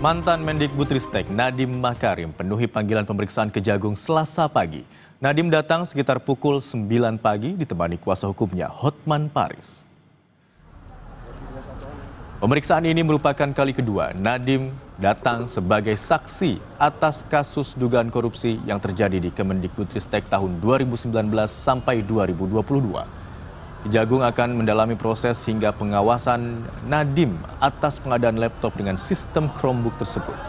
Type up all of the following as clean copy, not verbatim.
Mantan Mendikbudristek Nadiem Makarim penuhi panggilan pemeriksaan Kejagung Selasa pagi. Nadiem datang sekitar pukul 9 pagi ditemani kuasa hukumnya Hotman Paris. Pemeriksaan ini merupakan kali kedua Nadiem datang sebagai saksi atas kasus dugaan korupsi yang terjadi di Kemendikbudristek tahun 2019 sampai 2022. Kejagung akan mendalami proses hingga pengawasan Nadiem atas pengadaan laptop dengan sistem Chromebook tersebut.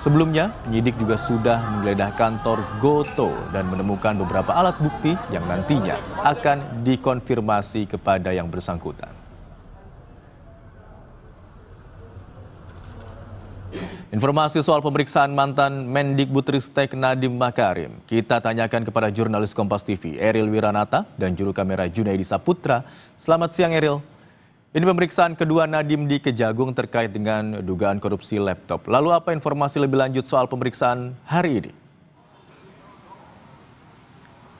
Sebelumnya, penyidik juga sudah menggeledah kantor Gotoh dan menemukan beberapa alat bukti yang nantinya akan dikonfirmasi kepada yang bersangkutan. Informasi soal pemeriksaan mantan Mendikbudristek Nadiem Makarim kita tanyakan kepada jurnalis Kompas TV Eril Wiranata dan juru kamera Junaidi Saputra. Selamat siang Eril. Ini pemeriksaan kedua Nadiem di Kejagung terkait dengan dugaan korupsi laptop. Lalu apa informasi lebih lanjut soal pemeriksaan hari ini?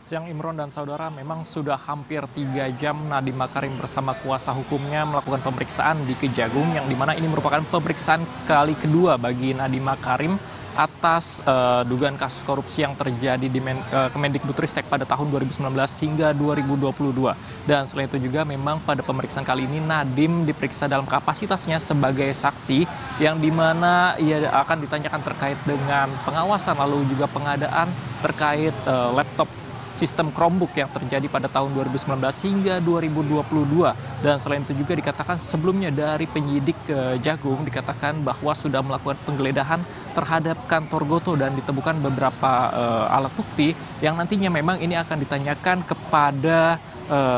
Siang Imron dan saudara, memang sudah hampir 3 jam Nadiem Makarim bersama kuasa hukumnya melakukan pemeriksaan di Kejagung, yang dimana ini merupakan pemeriksaan kali kedua bagi Nadiem Makarim atas dugaan kasus korupsi yang terjadi di Kemendikbudristek pada tahun 2019 hingga 2022. Dan selain itu juga memang pada pemeriksaan kali ini Nadiem diperiksa dalam kapasitasnya sebagai saksi, yang dimana ia akan ditanyakan terkait dengan pengawasan lalu juga pengadaan terkait laptop sistem Chromebook yang terjadi pada tahun 2019 hingga 2022. Dan selain itu juga dikatakan sebelumnya dari penyidik Kejagung dikatakan bahwa sudah melakukan penggeledahan terhadap kantor Gotoh dan ditemukan beberapa alat bukti yang nantinya memang ini akan ditanyakan kepada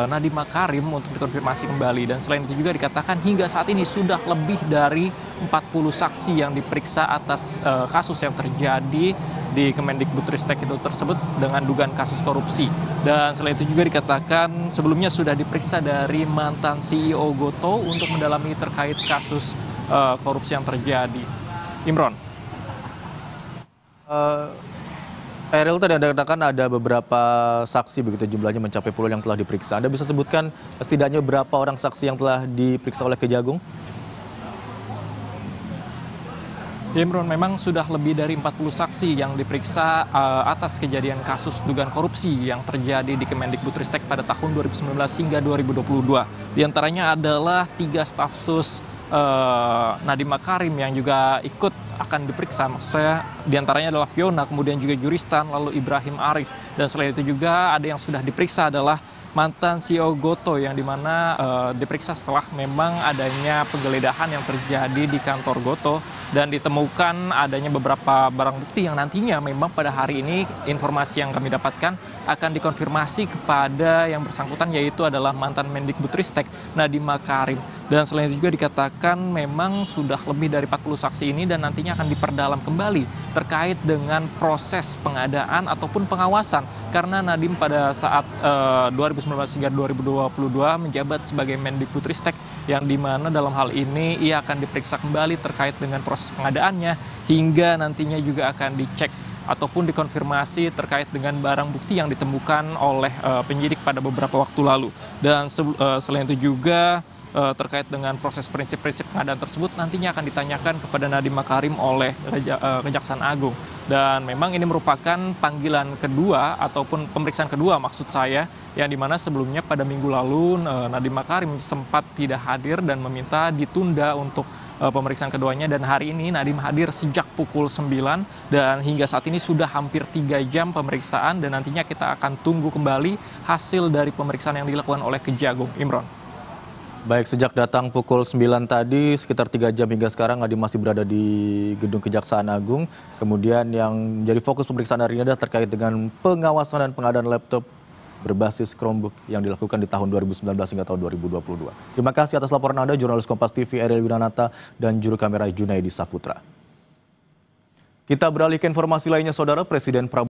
Nadiem Makarim untuk dikonfirmasi kembali. Dan selain itu juga dikatakan hingga saat ini sudah lebih dari 40 saksi yang diperiksa atas kasus yang terjadi di Kemendikbudristek itu tersebut dengan dugaan kasus korupsi. Dan selain itu juga dikatakan sebelumnya sudah diperiksa dari mantan CEO Gotoh untuk mendalami terkait kasus korupsi yang terjadi. Imron. Eril, tadi Anda katakan ada beberapa saksi begitu jumlahnya mencapai puluhan yang telah diperiksa. Anda bisa sebutkan setidaknya berapa orang saksi yang telah diperiksa oleh Kejagung? Imron, memang sudah lebih dari 40 saksi yang diperiksa atas kejadian kasus dugaan korupsi yang terjadi di Kemendikbudristek pada tahun 2019 hingga 2022. Di antaranya adalah 3 staf sus Nadiem Makarim yang juga ikut akan diperiksa. Maksudnya diantaranya adalah Fiona, kemudian juga Juristan, lalu Ibrahim Arif. Dan selain itu juga ada yang sudah diperiksa adalah mantan CEO Gotoh, yang dimana diperiksa setelah memang adanya penggeledahan yang terjadi di kantor Gotoh dan ditemukan adanya beberapa barang bukti yang nantinya memang pada hari ini informasi yang kami dapatkan akan dikonfirmasi kepada yang bersangkutan, yaitu adalah mantan Mendikbudristek Nadiem Makarim. Dan selain itu juga dikatakan memang sudah lebih dari 40 saksi ini dan nantinya akan diperdalam kembali terkait dengan proses pengadaan ataupun pengawasan, karena Nadiem pada saat 2019 hingga 2022 menjabat sebagai Mendikbudristek, yang dimana dalam hal ini ia akan diperiksa kembali terkait dengan proses pengadaannya hingga nantinya juga akan dicek ataupun dikonfirmasi terkait dengan barang bukti yang ditemukan oleh penyidik pada beberapa waktu lalu. Dan selain itu juga terkait dengan proses prinsip-prinsip pengadaan tersebut nantinya akan ditanyakan kepada Nadiem Makarim oleh Kejaksaan Agung. Dan memang ini merupakan panggilan kedua ataupun pemeriksaan kedua maksud saya, yang dimana sebelumnya pada minggu lalu Nadiem Makarim sempat tidak hadir dan meminta ditunda untuk pemeriksaan keduanya, dan hari ini Nadiem hadir sejak pukul 9 dan hingga saat ini sudah hampir 3 jam pemeriksaan, dan nantinya kita akan tunggu kembali hasil dari pemeriksaan yang dilakukan oleh Kejagung. Imron. Baik, sejak datang pukul 9 tadi, sekitar 3 jam hingga sekarang Nadiem masih berada di gedung Kejaksaan Agung. Kemudian yang menjadi fokus pemeriksaan hari ini adalah terkait dengan pengawasan dan pengadaan laptop berbasis Chromebook yang dilakukan di tahun 2019 hingga tahun 2022. Terima kasih atas laporan Anda, jurnalis Kompas TV Eril Wiranata dan juru kamera Junaidi Saputra. Kita beralih ke informasi lainnya, Saudara. Presiden Prabowo